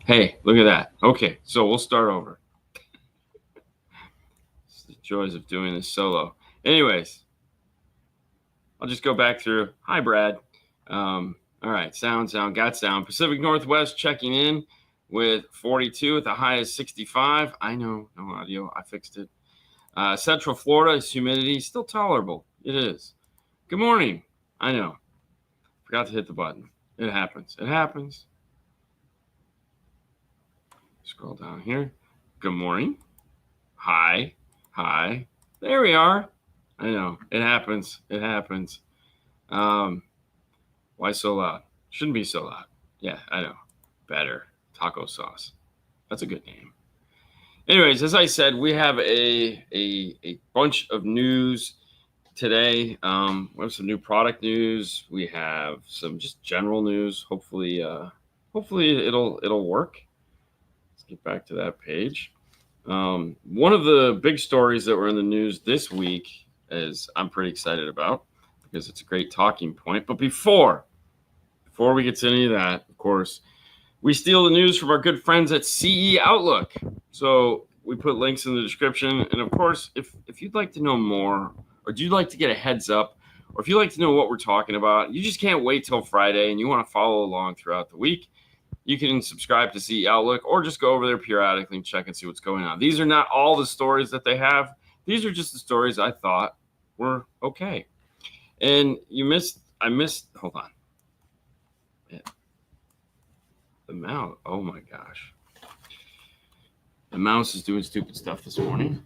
Hey, look at that. Okay, so we'll start over. It's the joys of doing this solo. Anyways, I'll just go back through. Hi, Brad. All right, sound, got sound. Pacific Northwest checking in with 42 at the high is 65. I know, no audio. I fixed it. Central Florida is humidity still tolerable. It is. Good morning. I know. Forgot to hit the button. It happens. It happens. Scroll down here. Good morning. Hi. Hi. There we are. I know. It happens. It happens. Why so loud? Shouldn't be so loud. Yeah, I know. Better. Taco sauce. That's a good name. Anyways, as I said, we have a bunch of news today. We have some new product news. We have some just general news. Hopefully it'll work. Let's get back to that page. One of the big stories that were in the news this week is I'm pretty excited about because it's a great talking point. But before we get to any of that, of course, we steal the news from our good friends at CE Outlook. So we put links in the description. And of course, if you'd like to know more, or do you like to get a heads up, or if you like to know what we're talking about, you just can't wait till Friday and you want to follow along throughout the week, you can subscribe to CE Outlook or just go over there periodically and check and see what's going on. These are not all the stories that they have. These are just the stories I thought were okay. And I missed, hold on. The mouse, oh my gosh. The mouse is doing stupid stuff this morning.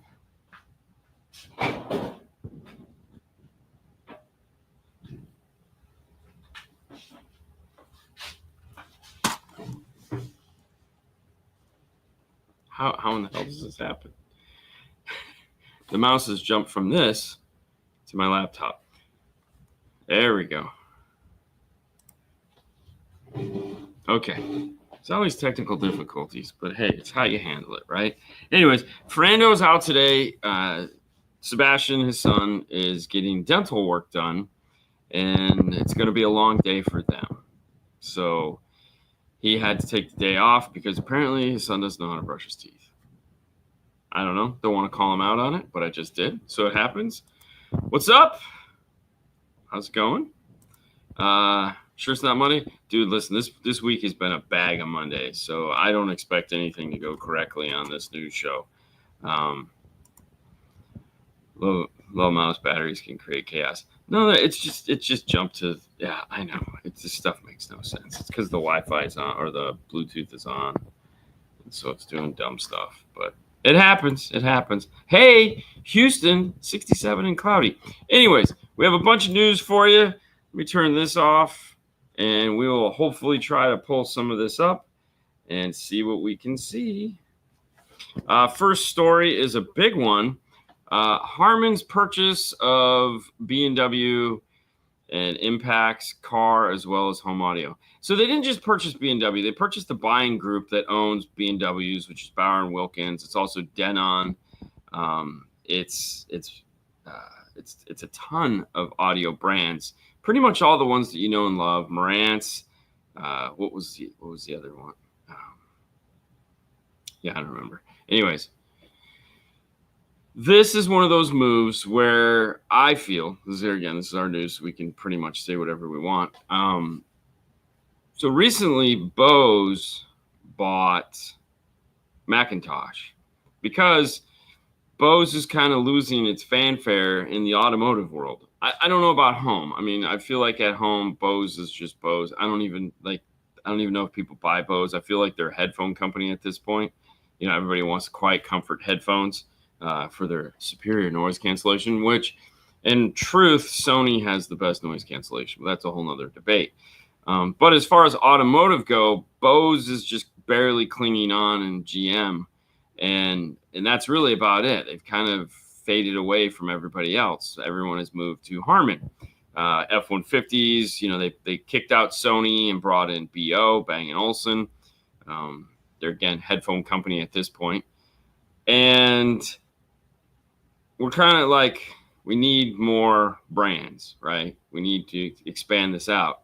How in the hell does this happen? The mouse has jumped from this to my laptop. There we go. Okay. It's always technical difficulties, but hey, it's how you handle it, right? Anyways, Fernando's out today. Sebastian, his son, is getting dental work done, and it's going to be a long day for them. So he had to take the day off because apparently his son doesn't know how to brush his teeth. I don't know. Don't want to call him out on it, but I just did. So it happens. What's up? How's it going? Sure it's not money? Dude, listen, this week has been a bag of Mondays, so I don't expect anything to go correctly on this news show. Low mouse batteries can create chaos. No, it's just jumped to, yeah, I know. This stuff makes no sense. It's because the Wi-Fi is on or the Bluetooth is on, and so it's doing dumb stuff. But it happens. It happens. Hey, Houston, 67 and cloudy. Anyways, we have a bunch of news for you. Let me turn this off, and we will hopefully try to pull some of this up and see what we can see. First story is a big one. Harman's purchase of B&W and Impact's car as well as home audio. So they didn't just purchase B&W; they purchased the buying group that owns B&Ws, which is Bauer and Wilkins. It's also Denon. It's a ton of audio brands. Pretty much all the ones that you know and love. Marantz. What was the other one? Yeah, I don't remember. Anyways. This is one of those moves where I feel, this is our news, so we can pretty much say whatever we want. So recently, Bose bought Macintosh because Bose is kind of losing its fanfare in the automotive world. I don't know about home. I mean, I feel like at home, Bose is just Bose. I don't even know if people buy Bose. I feel like they're a headphone company at this point. You know, everybody wants quiet comfort headphones. For their superior noise cancellation, which in truth, Sony has the best noise cancellation. But that's a whole nother debate. But as far as automotive go, Bose is just barely clinging on in GM. And that's really about it. They've kind of faded away from everybody else. Everyone has moved to Harman. F-150s, you know, they kicked out Sony and brought in BO, Bang & Olufsen. They're, again, headphone company at this point. And we're kind of like, we need more brands, right? We need to expand this out.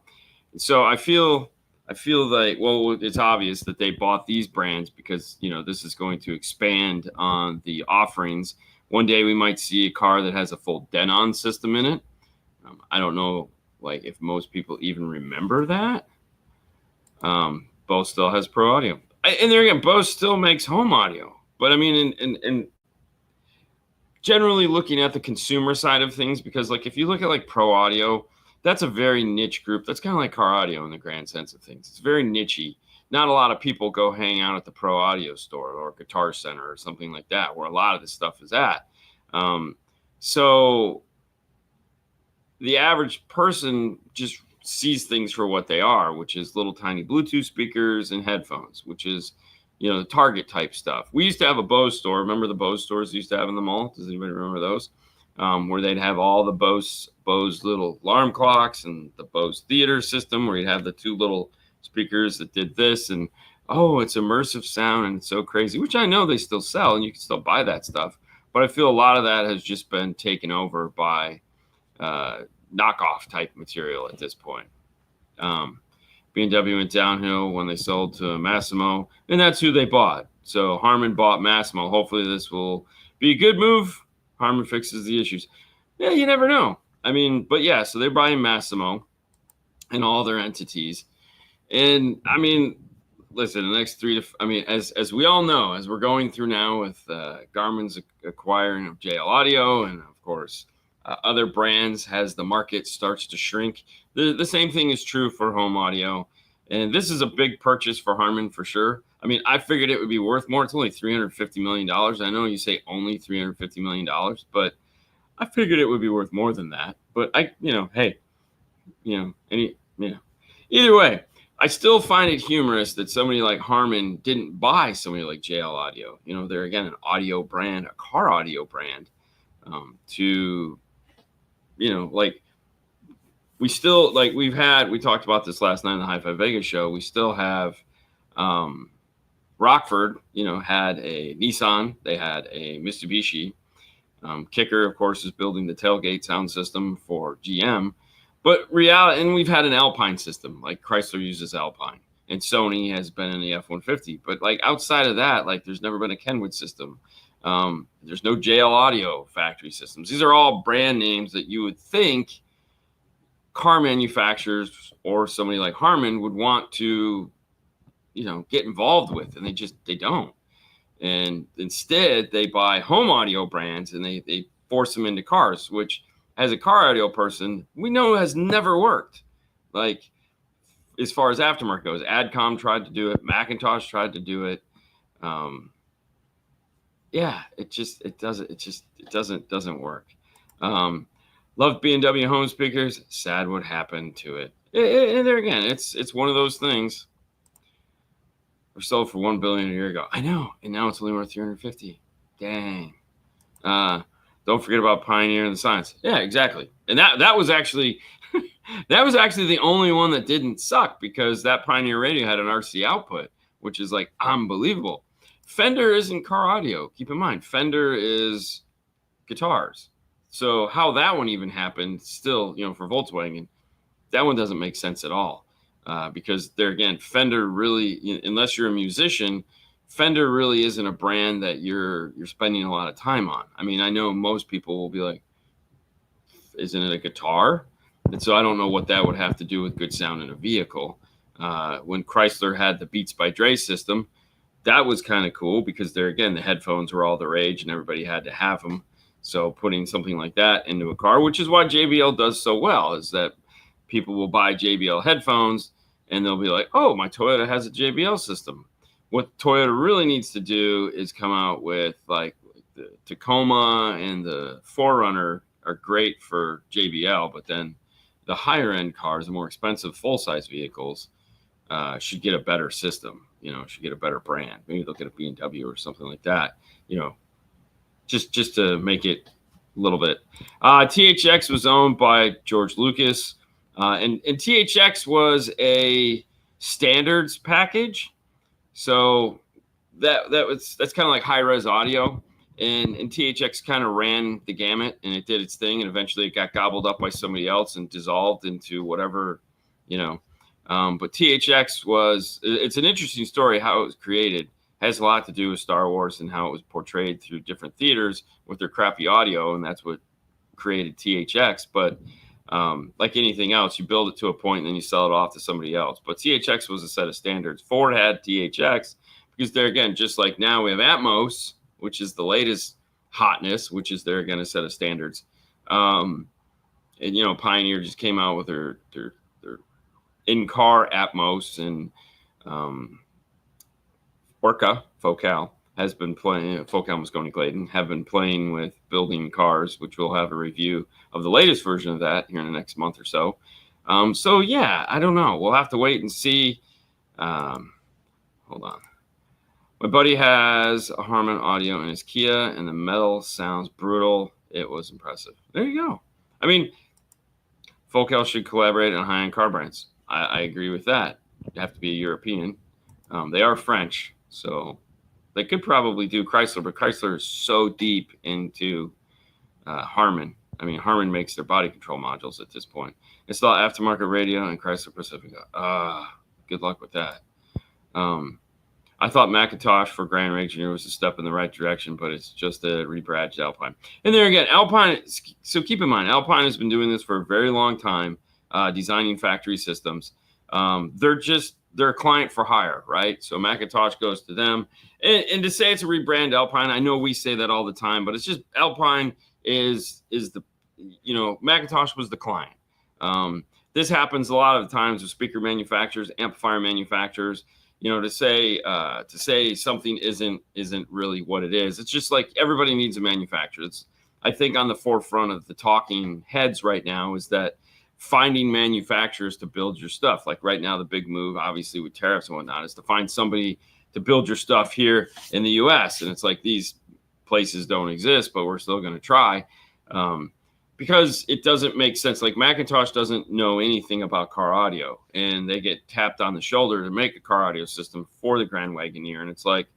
And so I feel I feel like, well, it's obvious that they bought these brands because, this is going to expand on the offerings. One day we might see a car that has a full Denon system in it. I don't know, like, if most people even remember that. Bose still has pro audio. And there again, Bose still makes home audio. But I mean, in generally looking at the consumer side of things, because like if you look at like pro audio, that's a very niche group. That's kind of like car audio in the grand sense of things. It's very nichey. Not a lot of people go hang out at the pro audio store or Guitar Center or something like that, where a lot of this stuff is at. So the average person just sees things for what they are, which is little tiny Bluetooth speakers and headphones, which is, the Target type stuff. We used to have a Bose store. Remember the Bose stores used to have in the mall? Does anybody remember those? Where they'd have all the Bose little alarm clocks and the Bose theater system, where you'd have the two little speakers that did this, and it's immersive sound and it's so crazy, which I know they still sell and you can still buy that stuff. But I feel a lot of that has just been taken over by knockoff type material at this point. B&W went downhill when they sold to Massimo, and that's who they bought. So Harman bought Massimo. Hopefully this will be a good move. Harman fixes the issues. Yeah, you never know. I mean, but yeah, so they're buying Massimo and all their entities. And I mean, listen, the next as we all know, as we're going through now with Garmin's acquiring of JL Audio, and of course, other brands as the market starts to shrink. The same thing is true for home audio. And this is a big purchase for Harman for sure. I mean, I figured it would be worth more. It's only $350 million. I know you say only $350 million, but I figured it would be worth more than that. But either way, I still find it humorous that somebody like Harman didn't buy somebody like JL Audio. They're again an audio brand, a car audio brand, we still, like we talked about this last night in the Hi-Fi Vegas show. We still have Rockford, had a Nissan. They had a Mitsubishi. Kicker, of course, is building the tailgate sound system for GM. But and we've had an Alpine system, like Chrysler uses Alpine. And Sony has been in the F-150. But like outside of that, like there's never been a Kenwood system. There's no JL Audio factory systems. These are all brand names that you would think car manufacturers or somebody like Harman would want to, get involved with, and they don't. And instead, they buy home audio brands and they force them into cars, which, as a car audio person, we know has never worked. Like, as far as aftermarket goes, Adcom tried to do it, Macintosh tried to do it. It doesn't work. Love B&W home speakers. Sad what happened to it. And there again, it's one of those things. Were sold for $1 billion a year ago. I know, and now it's only worth $350. Dang. Don't forget about Pioneer and the Science. Yeah, exactly. And that was actually the only one that didn't suck, because that Pioneer radio had an RC output, which is like unbelievable. Fender isn't car audio. Keep in mind, Fender is guitars. So how that one even happened, still, for Volkswagen, that one doesn't make sense at all. Because there again, Fender really, unless you're a musician, Fender really isn't a brand that you're spending a lot of time on. I mean, I know most people will be like, isn't it a guitar? And so I don't know what that would have to do with good sound in a vehicle. When Chrysler had the Beats by Dre system, that was kind of cool, because there again, the headphones were all the rage and everybody had to have them. So putting something like that into a car, which is why JBL does so well, is that people will buy JBL headphones and they'll be like, oh, my Toyota has a JBL system. What Toyota really needs to do is come out with, like, the Tacoma and the 4Runner are great for JBL, but then the higher end cars, the more expensive full-size vehicles, should get a better system, should get a better brand. Maybe they'll get a B&W or something like that, just to make it a little bit. THX was owned by George Lucas, and THX was a standards package. So that's kind of like high-res audio, and THX kind of ran the gamut, and it did its thing, and eventually it got gobbled up by somebody else and dissolved into whatever, But THX it's an interesting story how it was created. It has a lot to do with Star Wars and how it was portrayed through different theaters with their crappy audio, and that's what created THX. But like anything else, you build it to a point and then you sell it off to somebody else. But THX was a set of standards. Ford had THX because they're, again, just like now we have Atmos, which is the latest hotness, which is they're, again, a set of standards. And, Pioneer just came out with their in-car Atmos, and Focal has been playing, Focal Moscone Clayton have been playing with building cars, which we'll have a review of the latest version of that here in the next month or so. So yeah, I don't know. We'll have to wait and see. Hold on. My buddy has a Harman audio in his Kia, and the metal sounds brutal. It was impressive. There you go. I mean, Focal should collaborate on high-end car brands. I agree with that. You have to be a European. They are French, so they could probably do Chrysler, but Chrysler is so deep into Harman. I mean, Harman makes their body control modules at this point. Install aftermarket radio and Chrysler Pacifica. Good luck with that. I thought Macintosh for Grand Engineer was a step in the right direction, but it's just a rebadged Alpine. And there again, Alpine, so keep in mind, Alpine has been doing this for a very long time, designing factory systems. They're a client for hire, right? So Macintosh goes to them. And to say it's a rebrand Alpine, I know we say that all the time, but it's just Alpine is the, Macintosh was the client. This happens a lot of times with speaker manufacturers, amplifier manufacturers. To say something isn't really what it is. It's just like everybody needs a manufacturer. It's, I think, on the forefront of the talking heads right now is that finding manufacturers to build your stuff. Like right now, the big move, obviously with tariffs and whatnot, is to find somebody to build your stuff here in the U.S. And it's like these places don't exist, but we're still going to try. Because it doesn't make sense. Like Macintosh doesn't know anything about car audio, and they get tapped on the shoulder to make a car audio system for the Grand Wagoneer. And it's like,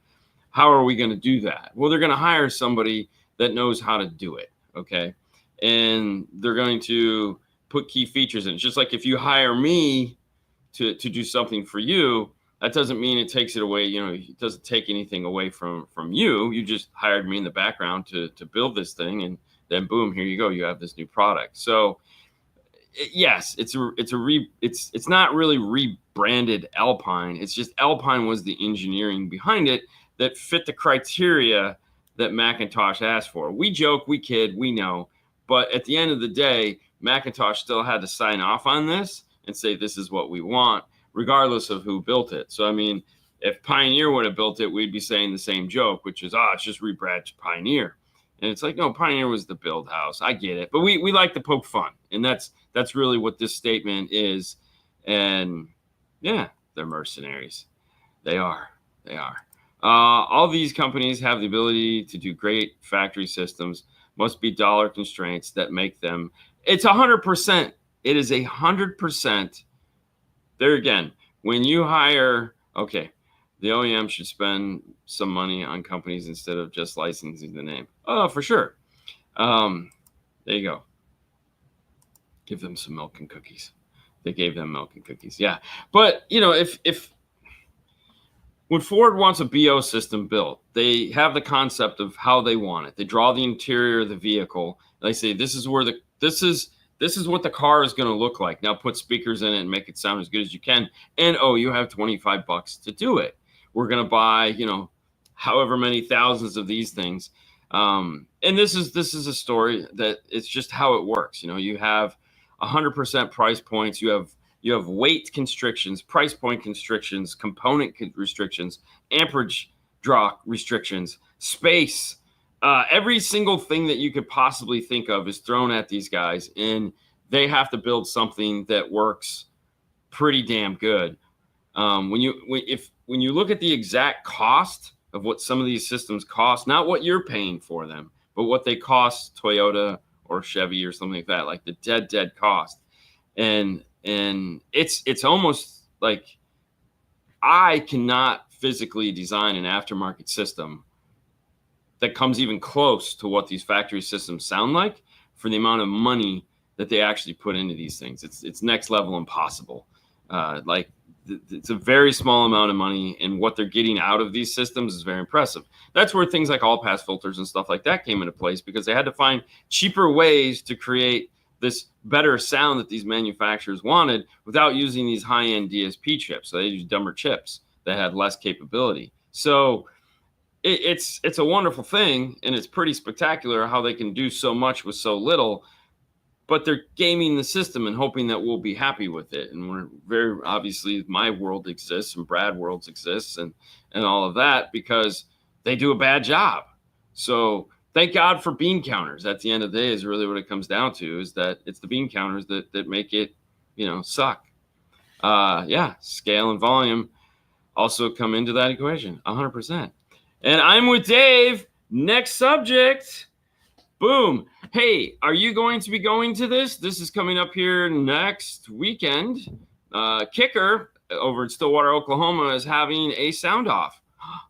how are we going to do that? Well, they're going to hire somebody that knows how to do it. Okay. And they're going to put key features in. It's just like if you hire me to do something for you, that doesn't mean it takes it away. It doesn't take anything away from you. You just hired me in the background to build this thing, and then boom, here you go. You have this new product. So yes, it's not really rebranded Alpine. It's just Alpine was the engineering behind it that fit the criteria that Macintosh asked for. We joke, we kid, we know, but at the end of the day, Macintosh still had to sign off on this and say, this is what we want, regardless of who built it. So, I mean, if Pioneer would have built it, we'd be saying the same joke, which is, it's just rebranded Pioneer. And it's like, no, Pioneer was the build house. I get it. But we like to poke fun. And that's really what this statement is. And yeah, they're mercenaries. They are. All these companies have the ability to do great factory systems. Must be dollar constraints that make them. It's 100%. It is 100%. There again, when you hire, okay, the OEM should spend some money on companies instead of just licensing the name. Oh, for sure. There you go. Give them some milk and cookies. They gave them milk and cookies. Yeah. But, if when Ford wants a BO system built, they have the concept of how they want it. They draw the interior of the vehicle. They say, this is what the car is going to look like. Now put speakers in it and make it sound as good as you can. And, you have $25 to do it. We're going to buy, however many thousands of these things. And this is a story that it's just how it works. You have 100% price points. You have weight constrictions, price point constrictions, component restrictions, amperage draw restrictions, space. Every single thing that you could possibly think of is thrown at these guys, and they have to build something that works pretty damn good. When you look at the exact cost of what some of these systems cost, not what you're paying for them, but what they cost Toyota or Chevy or something like that, like the dead cost. And it's almost like I cannot physically design an aftermarket system that comes even close to what these factory systems sound like for the amount of money that they actually put into these things. It's next level impossible. Like it's a very small amount of money, and what they're getting out of these systems is very impressive. That's where things like all pass filters and stuff like that came into place, because they had to find cheaper ways to create this better sound that these manufacturers wanted without using these high-end DSP chips. So they use dumber chips that had less capability. So it's a wonderful thing, and it's pretty spectacular how they can do so much with so little. But they're gaming the system and hoping that we'll be happy with it. And we're very obviously, my world exists and Brad worlds exists and all of that because they do a bad job. So thank God for bean counters. At the end of the day, is really what it comes down to, is that it's the bean counters that make it, suck. Yeah, scale and volume also come into that equation 100%. And I'm with Dave. Next subject. Boom. Hey, are you going to be going to this? This is coming up here next weekend. Kicker over in Stillwater, Oklahoma is having a sound off.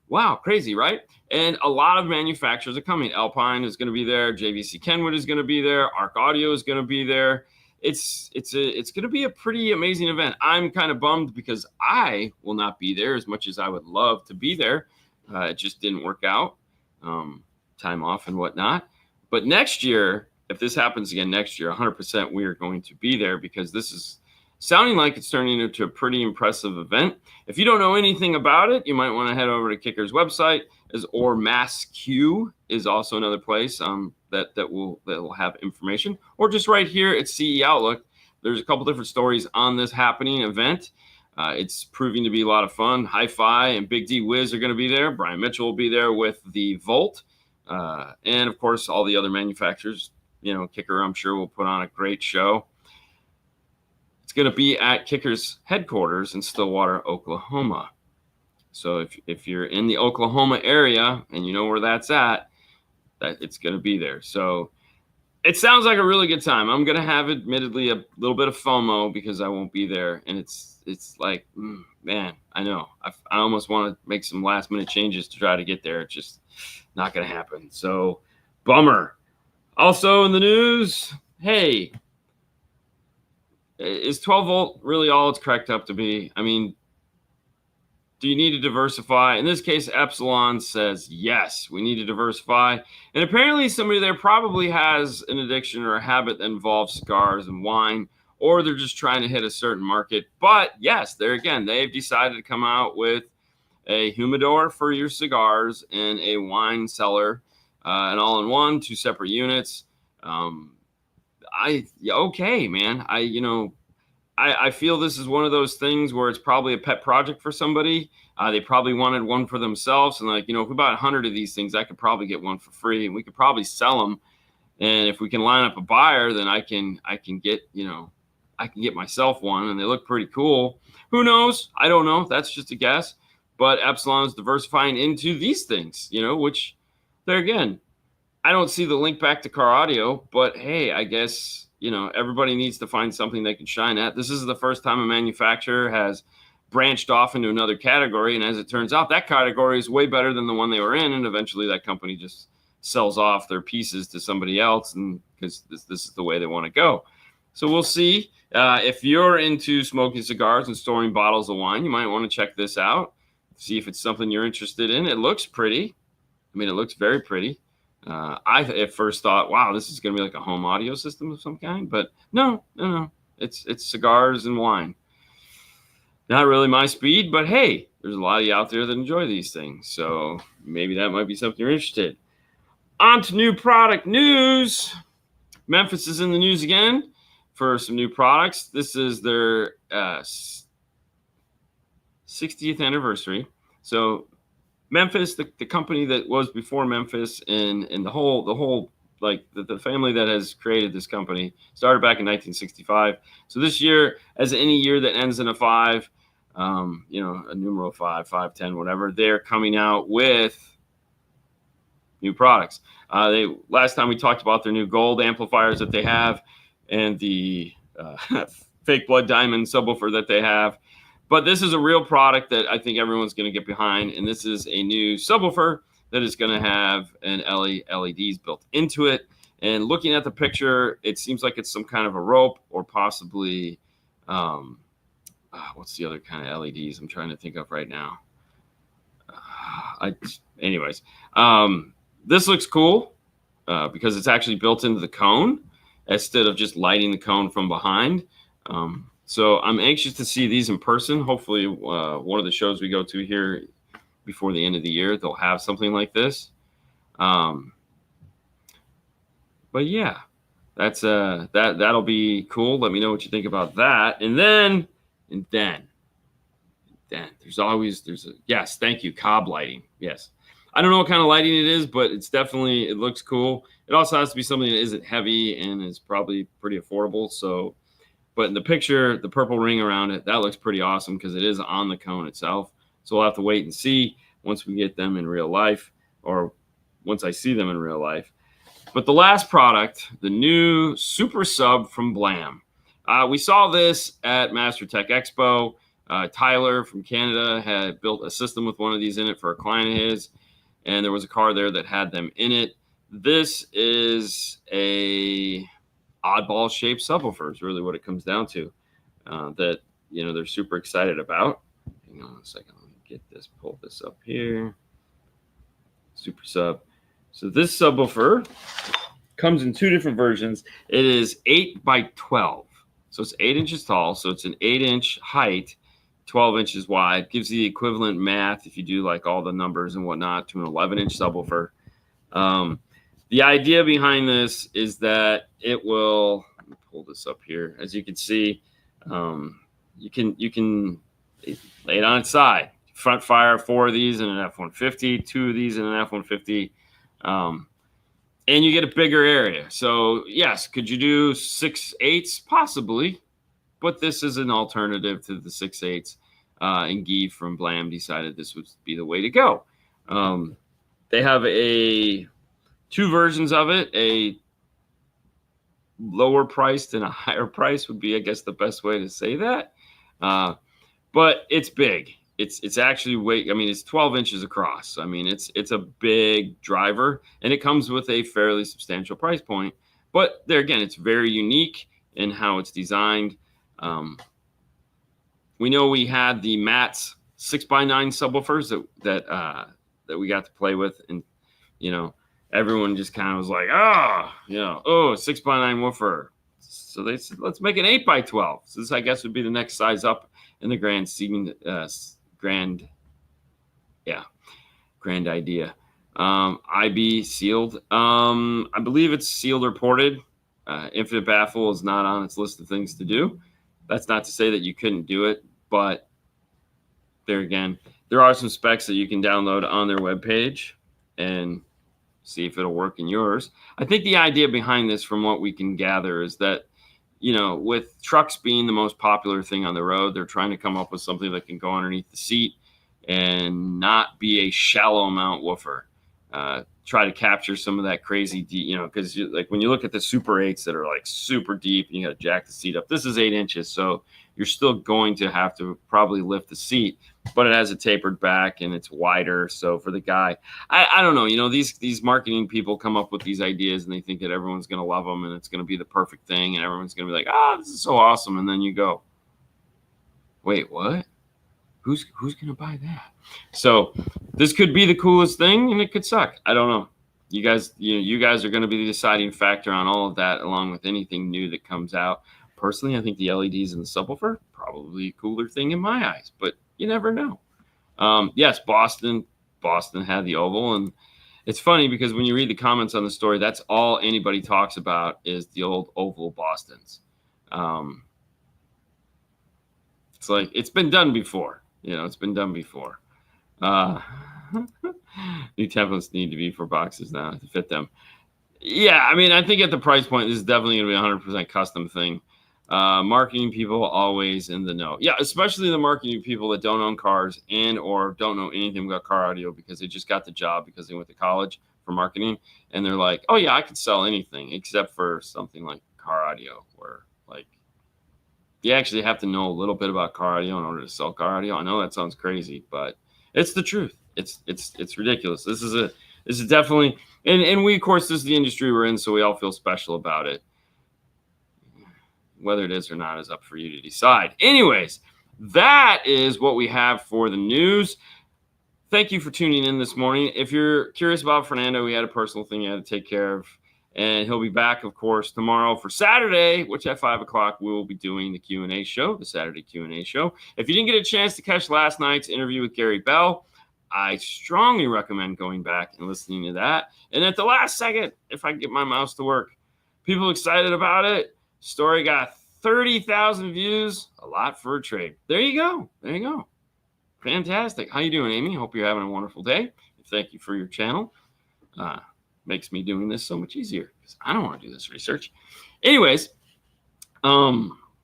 Wow, crazy, right? And a lot of manufacturers are coming. Alpine is going to be there. JVC Kenwood is going to be there. Arc Audio is going to be there. It's going to be a pretty amazing event. I'm kind of bummed because I will not be there as much as I would love to be there. It just didn't work out. Time off and whatnot. But next year, if this happens again next year, 100% we are going to be there, because this is sounding like it's turning into a pretty impressive event. If you don't know anything about it, you might want to head over to Kicker's website, or MassQ is also another place that will have information, or just right here at CE Outlook. There's a couple different stories on this happening event. It's proving to be a lot of fun. Hi-Fi and Big D Wiz are going to be there. Brian Mitchell will be there with the Volt. And of course, all the other manufacturers. Kicker, I'm sure, will put on a great show. It's going to be at Kicker's headquarters in Stillwater, Oklahoma. So if you're in the Oklahoma area and you know where that's at, that it's going to be there. So it sounds like a really good time. I'm going to have, admittedly, a little bit of FOMO because I won't be there. And it's like, man, I know. I almost want to make some last minute changes to try to get there. It's just not going to happen. So bummer. Also in the news, hey, is 12 volt really all it's cracked up to be? I mean, do you need to diversify? In this case, Epsilon says, yes, we need to diversify. And apparently somebody there probably has an addiction or a habit that involves cigars and wine, or they're just trying to hit a certain market. But yes, there again, they've decided to come out with a humidor for your cigars and a wine cellar, and all in one, 2 separate units. Okay, man. I feel this is one of those things where it's probably a pet project for somebody. They probably wanted one for themselves. And if we bought 100 of these things, I could probably get one for free, and we could probably sell them. And if we can line up a buyer, then I can get, I can get myself one, and they look pretty cool. Who knows? I don't know. That's just a guess. But Epsilon is diversifying into these things, which there again, I don't see the link back to car audio, but hey, I guess, everybody needs to find something they can shine at. This is the first time a manufacturer has branched off into another category. And as it turns out, that category is way better than the one they were in. And eventually that company just sells off their pieces to somebody else, and because this is the way they want to go. So we'll see. If you're into smoking cigars and storing bottles of wine, you might want to check this out. See if it's something you're interested in. It looks pretty. I mean, it looks very pretty. I at first thought, wow, this is going to be like a home audio system of some kind. But no. It's cigars and wine. Not really my speed, but hey, there's a lot of you out there that enjoy these things. So maybe that might be something you're interested in. On to new product news. Memphis is in the news again for some new products. This is their 60th anniversary. So Memphis, the company that was before Memphis, and the whole like the family that has created this company started back in 1965. So this year, as any year that ends in a 5, a numeral 5, 5, 10, whatever, they're coming out with new products. Last time we talked about their new gold amplifiers that they have, and the fake blood diamond subwoofer that they have. But this is a real product that I think everyone's going to get behind, and this is a new subwoofer that is going to have an LEDs built into it. And looking at the picture, it seems like it's some kind of a rope, or possibly what's the other kind of LEDs I'm trying to think of right now? Anyways, this looks cool because it's actually built into the cone instead of just lighting the cone from behind. So I'm anxious to see these in person. Hopefully, one of the shows we go to here before the end of the year, they'll have something like this. But yeah, that's that'll be cool. Let me know what you think about that. And then there's a yes, thank you, cob lighting. Yes. I don't know what kind of lighting it is, but it looks cool. It also has to be something that isn't heavy and is probably pretty affordable. So, but in the picture, the purple ring around it, that looks pretty awesome because it is on the cone itself. So we'll have to wait and see once we get them in real life, or once I see them in real life. But the last product, the new Super Sub from Blam. We saw this at Master Tech Expo. Tyler from Canada had built a system with one of these in it for a client of his, and there was a car there that had them in it. This is a oddball shaped subwoofer is really what it comes down to, that they're super excited about. Hang on a second, let me get this, pull this up here. Super Sub. So this subwoofer comes in two different versions. It is 8 by 12, so it's 8 inches tall, so it's an 8-inch height, 12 inches wide. Gives the equivalent math, if you do like all the numbers and whatnot, to an 11-inch subwoofer. The idea behind this is that it will, let me pull this up here. As you can see, you can lay it on its side. Front fire 4 of these in an F-150, 2 of these in an F-150. And you get a bigger area. So yes, could you do 6/8? Possibly, but this is an alternative to the 6/8. And Guy from Blam decided this would be the way to go. They have two versions of it. A lower priced and a higher price would be, I guess, the best way to say that. But it's big. It's actually weight. I mean, it's 12 inches across. I mean, it's a big driver, and it comes with a fairly substantial price point. But there again, it's very unique in how it's designed. We know we had the Matt's 6x9 subwoofers that we got to play with, and everyone just kind of was like, 6x9 woofer. So they said, let's make an 8x12. So this, I guess, would be the next size up in the grand idea. IB sealed. I believe it's sealed or ported. Infinite baffle is not on its list of things to do. That's not to say that you couldn't do it, but there again, there are some specs that you can download on their webpage and see if it'll work in yours. I think the idea behind this, from what we can gather, is that, with trucks being the most popular thing on the road, they're trying to come up with something that can go underneath the seat and not be a shallow mount woofer. Try to capture some of that crazy deep, because like when you look at the Super 8s that are like super deep and you got to jack the seat up, this is 8 inches. So you're still going to have to probably lift the seat, but it has a tapered back and it's wider. So for the guy, I don't know, these marketing people come up with these ideas and they think that everyone's going to love them and it's going to be the perfect thing. And everyone's going to be like, this is so awesome. And then you go, wait, what? Who's going to buy that? So this could be the coolest thing and it could suck. I don't know. You guys are going to be the deciding factor on all of that, along with anything new that comes out. Personally, I think the LEDs in the subwoofer, probably a cooler thing in my eyes, but you never know. Yes, Boston had the oval, and it's funny because when you read the comments on the story, that's all anybody talks about is the old oval Bostons. It's like, it's been done before. It's been done before. New templates need to be for boxes now to fit them. Yeah, I mean, I think at the price point, this is definitely going to be a 100% custom thing. Marketing people always in the know. Yeah, especially the marketing people that don't own cars and or don't know anything about car audio because they just got the job because they went to college for marketing. And they're like, oh, yeah, I could sell anything except for something like car audio, where like you actually have to know a little bit about car audio in order to sell car audio. I know that sounds crazy, but it's the truth. It's ridiculous. This is definitely, and we, of course, this is the industry we're in, so we all feel special about it. Whether it is or not is up for you to decide. Anyways, that is what we have for the news. Thank you for tuning in this morning. If you're curious about Fernando, he had a personal thing he had to take care of, and he'll be back, of course, tomorrow for Saturday, which at 5 o'clock we will be doing the Q&A show, the Saturday Q&A show. If you didn't get a chance to catch last night's interview with Gary Bell, I strongly recommend going back and listening to that. And at the last second, if I can get my mouse to work, people excited about it. Story got 30,000 views, a lot for a trade. There you go. There you go. Fantastic. How you doing, Amy? Hope you're having a wonderful day. Thank you for your channel. Makes me doing this so much easier because I don't want to do this research. Anyways,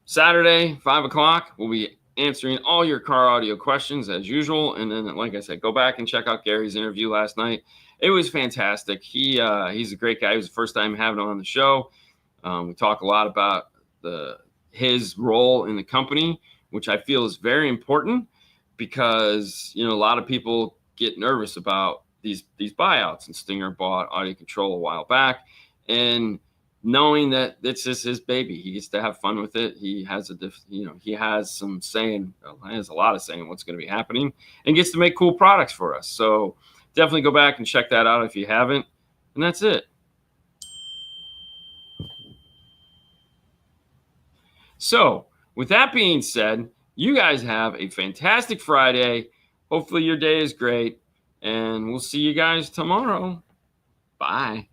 Saturday, 5 o'clock, we'll be answering all your car audio questions as usual. And then, like I said, go back and check out Gary's interview last night. It was fantastic. He's a great guy. It was the first time having him on the show. We talk a lot about his role in the company, which I feel is very important because, a lot of people get nervous about these buyouts, and Stinger bought Audio Control a while back, and knowing that it's just his baby, he gets to have fun with it. He has he has some saying, he has a lot of saying what's going to be happening, and gets to make cool products for us. So definitely go back and check that out if you haven't. And that's it. So with that being said, you guys have a fantastic Friday. Hopefully your day is great, and we'll see you guys tomorrow. Bye.